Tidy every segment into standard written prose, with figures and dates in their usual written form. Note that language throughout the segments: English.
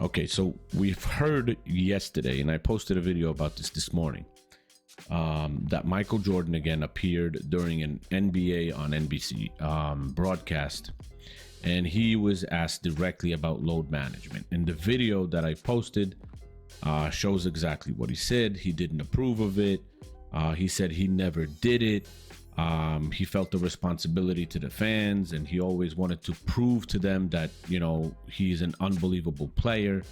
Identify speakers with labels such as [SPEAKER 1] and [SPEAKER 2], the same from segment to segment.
[SPEAKER 1] Okay, so we've heard yesterday, and I posted a video about this morning, that Michael Jordan again appeared during an NBA on NBC broadcast, and he was asked directly about load management. And the video that I posted shows exactly what he said. He didn't approve of it. He said he never did it. He felt the responsibility to the fans, and he always wanted to prove to them that, you know, he's an unbelievable player.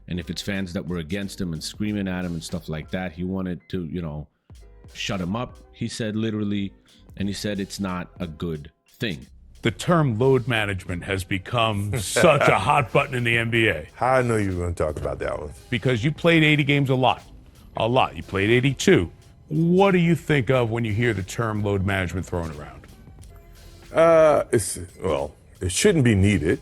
[SPEAKER 1] And if it's fans that were against him and screaming at him and stuff like that, he wanted to, you know, shut him up, he said, literally. And he said it's not a good thing.
[SPEAKER 2] The term load management has become such a hot button in the NBA.
[SPEAKER 3] How I know you were going to talk about that one?
[SPEAKER 2] Because you played 80 games a lot. You played 82. What do you think of when you hear the term load management thrown around?
[SPEAKER 3] It shouldn't be needed,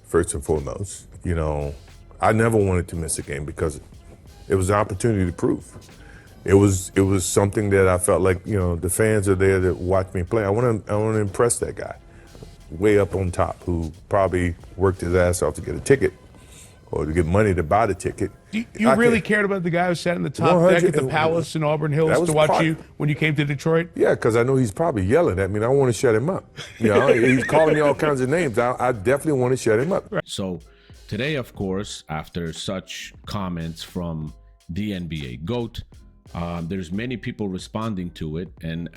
[SPEAKER 3] first and foremost. You know, I never wanted to miss a game because it was an opportunity to prove. It was something that I felt like, you know, the fans are there to watch me play. I want to impress that guy way up on top who probably worked his ass off to get a ticket or to get money to buy the ticket.
[SPEAKER 2] You really cared about the guy who sat in the top deck at the Palace in Auburn Hills to watch you when you came to Detroit?
[SPEAKER 3] Yeah, because I know he's probably yelling at me, and I want to shut him up. You know, he's calling me all kinds of names. I definitely want to shut him up.
[SPEAKER 1] So today, of course, after such comments from the NBA GOAT, there's many people responding to it and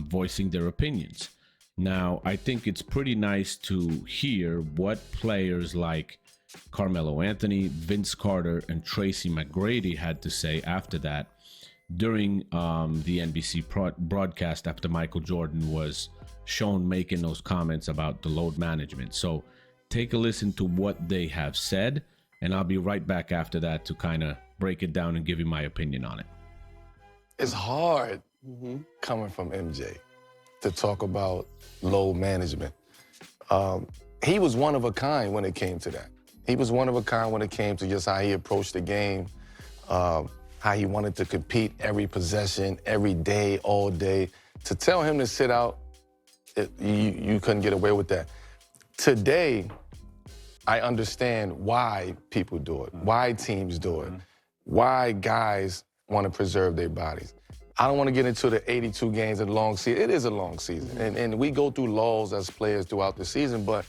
[SPEAKER 1] voicing their opinions. Now, I think it's pretty nice to hear what players like Carmelo Anthony, Vince Carter, and Tracy McGrady had to say after that during the NBC broadcast after Michael Jordan was shown making those comments about the load management. So take a listen to what they have said, and I'll be right back after that to kind of break it down and give you my opinion on it.
[SPEAKER 4] It's hard coming from MJ to talk about load management. He was one of a kind when it came to that. He was one of a kind when it came to just how he approached the game, how he wanted to compete every possession, every day, all day. To tell him to sit out, you couldn't get away with that. Today, I understand why people do it, why teams do it, why guys want to preserve their bodies. I don't want to get into the 82 games in a long season. It is a long season, and we go through lulls as players throughout the season, but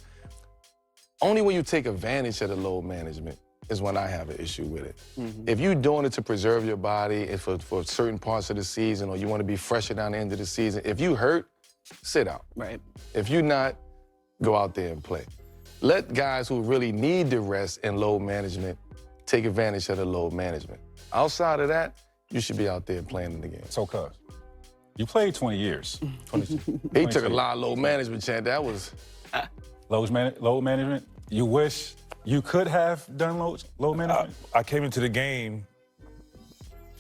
[SPEAKER 4] only when you take advantage of the load management is when I have an issue with it. If you're doing it to preserve your body, if for certain parts of the season, or you want to be fresher down the end of the season, if you hurt, sit out.
[SPEAKER 5] Right.
[SPEAKER 4] If you're not, go out there and play. Let guys who really need the rest and load management take advantage of the load management. Outside of that, you should be out there playing in the game.
[SPEAKER 6] So, Cuz, you played 20 years.
[SPEAKER 4] He took a lot of load management, Chad. That was...
[SPEAKER 6] Load management? You wish you could have done load management?
[SPEAKER 7] I came into the game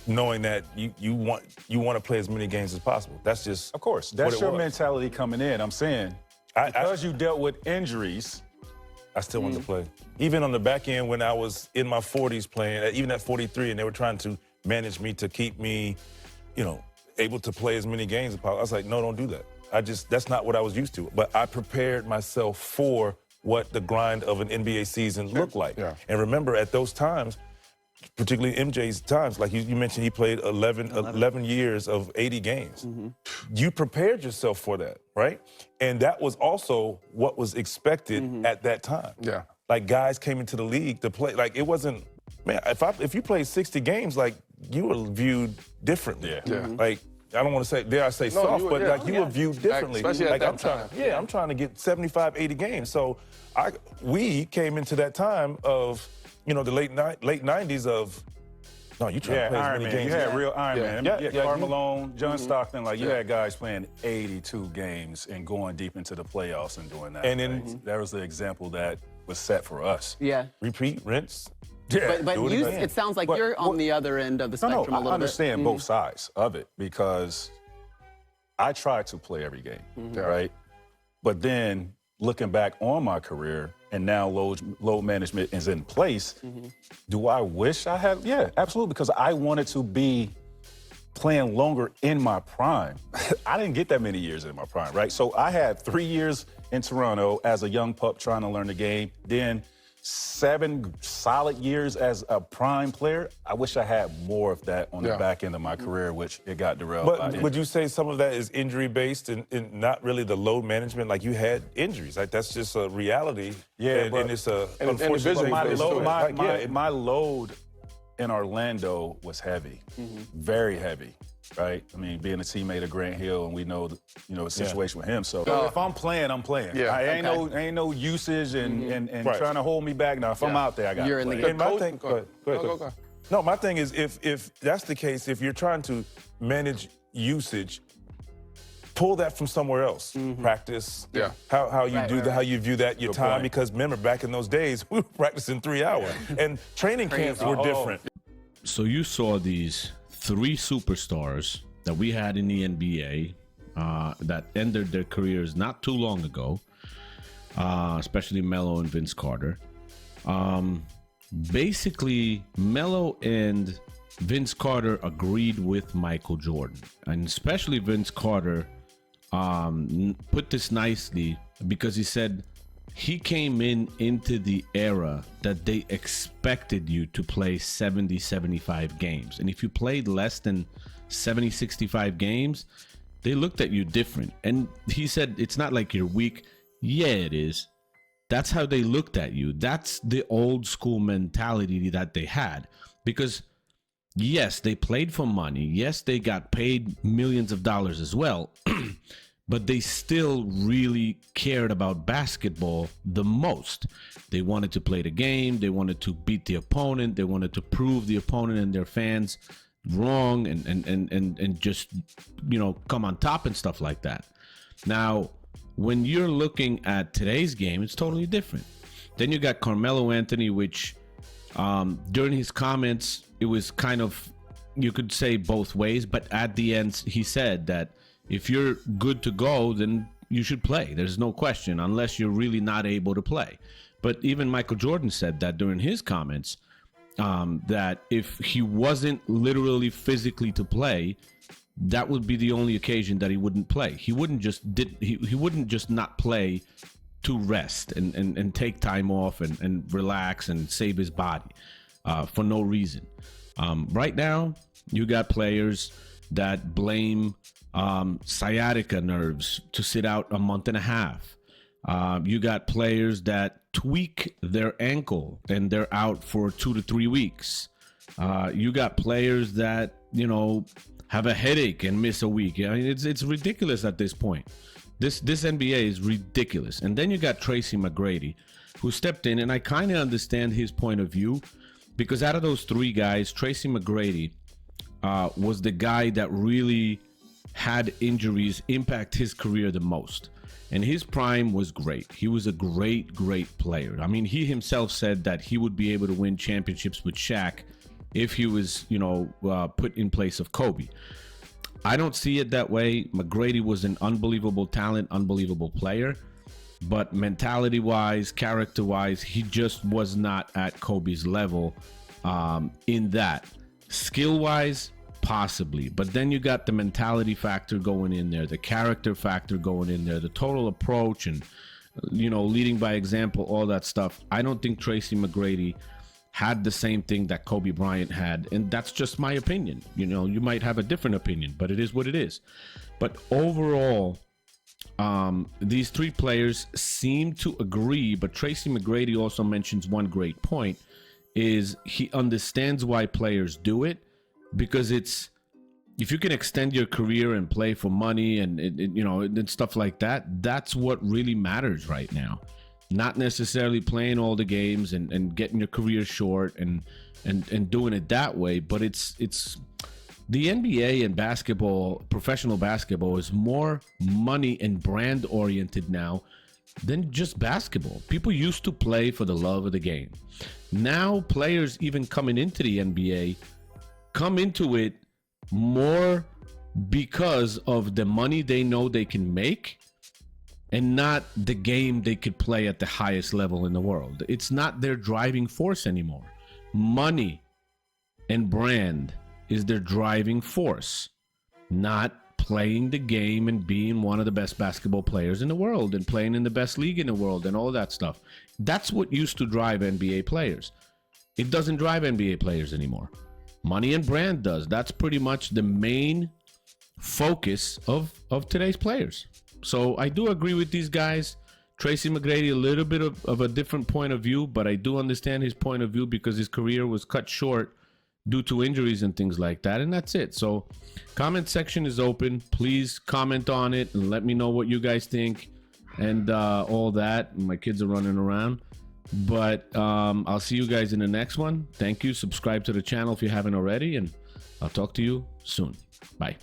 [SPEAKER 7] knowing that you want to play as many games as possible. That's just
[SPEAKER 6] Of course. That's your
[SPEAKER 7] was.
[SPEAKER 6] mentality coming in. I'm saying, because you dealt with injuries.
[SPEAKER 7] I still wanted to play. Even on the back end when I was in my 40s playing, even at 43, and they were trying to manage me to keep me, you know, able to play as many games as possible. I was like, no, don't do that. That's not what I was used to. But I prepared myself for what the grind of an NBA season looked like.
[SPEAKER 4] Yeah.
[SPEAKER 7] And remember, at those times, particularly MJ's times, like you mentioned, he played 11 years of 80 games. You prepared yourself for that, right? And that was also what was expected at that time.
[SPEAKER 4] Yeah.
[SPEAKER 7] Like, guys came into the league to play. Like, it wasn't, man, if you played 60 games, like, you were viewed differently.
[SPEAKER 4] Yeah.
[SPEAKER 7] Like, I don't want to say, dare I say soft, but like you were viewed differently.
[SPEAKER 4] Especially at
[SPEAKER 7] like
[SPEAKER 4] that time.
[SPEAKER 7] I'm trying to get 75, 80 games. So we came into that time of, you know, the late 90s of, no, you trying to play as
[SPEAKER 6] Iron
[SPEAKER 7] many
[SPEAKER 6] Man.
[SPEAKER 7] games.
[SPEAKER 6] You had real Iron Man.
[SPEAKER 7] Yeah,
[SPEAKER 6] Karl Malone, John Stockton, like you had guys playing 82 games and going deep into the playoffs and doing that.
[SPEAKER 7] And then
[SPEAKER 6] that was the example that was set for us.
[SPEAKER 5] Yeah.
[SPEAKER 7] Repeat, rinse.
[SPEAKER 6] Yeah.
[SPEAKER 5] But you, it sounds like you're on the other end of the spectrum a little bit.
[SPEAKER 6] I understand both sides of it because I try to play every game, right? But then looking back on my career and now load management is in place, do I wish I had? Yeah, absolutely, because I wanted to be playing longer in my prime. I didn't get that many years in my prime, right? So I had 3 years in Toronto as a young pup trying to learn the game, then 7 solid years as a prime player. I wish I had more of that on the back end of my career, which it got derailed.
[SPEAKER 7] But would you say some of that is injury based and not really the load management? Like you had injuries, like that's just a reality.
[SPEAKER 6] Yeah,
[SPEAKER 7] and it's a unfortunate
[SPEAKER 6] thing. My load in Orlando was heavy, very heavy. Right, I mean, being a teammate of Grant Hill, and we know, the situation with him. So if I'm playing, I'm playing.
[SPEAKER 4] Yeah.
[SPEAKER 6] Ain't no usage and trying to hold me back. Now, if I'm out there, I got to play.
[SPEAKER 5] in the game.
[SPEAKER 7] My thing, go ahead.
[SPEAKER 4] Go.
[SPEAKER 7] No, my thing is if that's the case, if you're trying to manage usage, pull that from somewhere else. Practice.
[SPEAKER 4] Yeah.
[SPEAKER 7] How you how you view that your time. Because remember, back in those days, we were practicing 3 hours, and training camps were different.
[SPEAKER 1] So you saw these 3 superstars that we had in the NBA that ended their careers not too long ago, especially Melo and Vince Carter. Basically, Melo and Vince Carter agreed with Michael Jordan, and especially Vince Carter put this nicely because he said he came into the era that they expected you to play 70, 75 games. And if you played less than 70, 65 games, they looked at you different. And he said, it's not like you're weak. Yeah, it is. That's how they looked at you. That's the old school mentality that they had. Because yes, they played for money. Yes, they got paid millions of dollars as well. But they still really cared about basketball the most. They wanted to play the game. They wanted to beat the opponent. They wanted to prove the opponent and their fans wrong and just, come on top and stuff like that. Now, when you're looking at today's game, it's totally different. Then you got Carmelo Anthony, which during his comments, it was kind of, you could say both ways. But at the end, he said that if you're good to go, then you should play. There's no question, unless you're really not able to play. But even Michael Jordan said that during his comments, that if he wasn't literally physically to play, that would be the only occasion that he wouldn't play. He wouldn't just he wouldn't just not play to rest and take time off and relax and save his body for no reason. Right now, you got players that blame sciatica nerves to sit out a month and a half. You got players that tweak their ankle and they're out for 2 to 3 weeks. You got players that, have a headache and miss a week. I mean, it's ridiculous at this point. This NBA is ridiculous. And then you got Tracy McGrady, who stepped in, and I kind of understand his point of view, because out of those 3 guys, Tracy McGrady was the guy that really had injuries impact his career the most. And his prime was great. He was a great player. I mean, he himself said that he would be able to win championships with Shaq if he was, put in place of Kobe. I don't see it that way. McGrady was an unbelievable talent, unbelievable player. But mentality-wise, character-wise, he just was not at Kobe's level in that. Skill-wise, possibly. But then you got the mentality factor going in there, the character factor going in there, the total approach and, leading by example, all that stuff. I don't think Tracy McGrady had the same thing that Kobe Bryant had. And that's just my opinion. You might have a different opinion, but it is what it is. But overall, these 3 players seem to agree, but Tracy McGrady also mentions one great point, is he understands why players do it, because it's, if you can extend your career and play for money and stuff like that, that's what really matters right now. Not necessarily playing all the games and getting your career short and doing it that way, but it's the NBA and basketball, professional basketball, is more money and brand oriented now than just basketball. People used to play for the love of the game. Now players even coming into the NBA come into it more because of the money they know they can make and not the game they could play at the highest level in the world. It's not their driving force anymore. Money and brand is their driving force, not playing the game and being one of the best basketball players in the world and playing in the best league in the world and all that stuff. That's what used to drive NBA players. It doesn't drive NBA players anymore. Money and brand does. That's pretty much the main focus of today's players. So I do agree with these guys. Tracy McGrady, a little bit of a different point of view, but I do understand his point of view because his career was cut short due to injuries and things like that, and that's it. So comment section is open. Please comment on it and let me know what you guys think and all that. My kids are running around, but I'll see you guys in the next one. Thank you. Subscribe to the channel if you haven't already, and I'll talk to you soon. Bye.